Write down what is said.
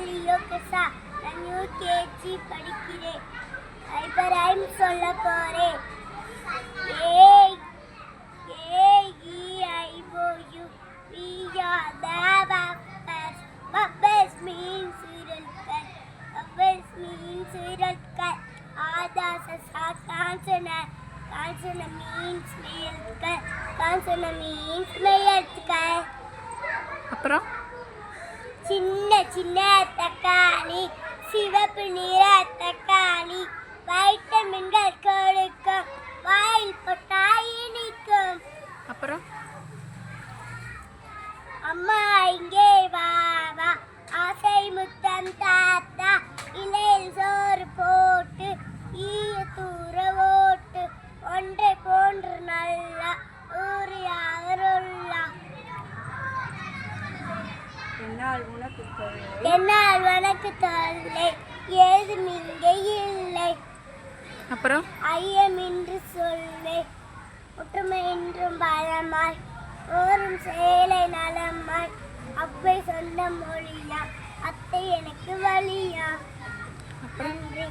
லியோகசா. நான் யூகேஜி படிக்கிறேன். இப்ப ரைம் சொல்ல போறேன். ஏய் AEIOU, we are the Buffers. Buffers means இருள்கள். Buffers means இருள்கள். Consonant. Consonant means மேல்கள். Consonant means மேல்கள். அப்புறம் சின்ன சின்ன தக்காளி, சிவப்பு நிற தக்காளி, வைட்டமின்கள் கொடுக்கும், வாயில் போட்டால் இனிக்கும். அப்புறம் அம்மா இங்கே வா வா, ஆசை முத்தம் தாத்தா, இலையில் சோறு போட்டு ஈய தூர ஓட்டு, ஒன்றை போன்று நல்லா ஊரியாக ரொல்லா. என்னால் உனக்கு தொல்லை ஏதும் இங்கே இல்லை. அப்புறம் ஐயமின்றி சொல்லை ஒற்றுமை என்றும் பலமாய், ஓரும் சேலை நலமாய், அப்பை சொந்த மொழியா, அத்தை எனக்கு வழியா. நன்றி.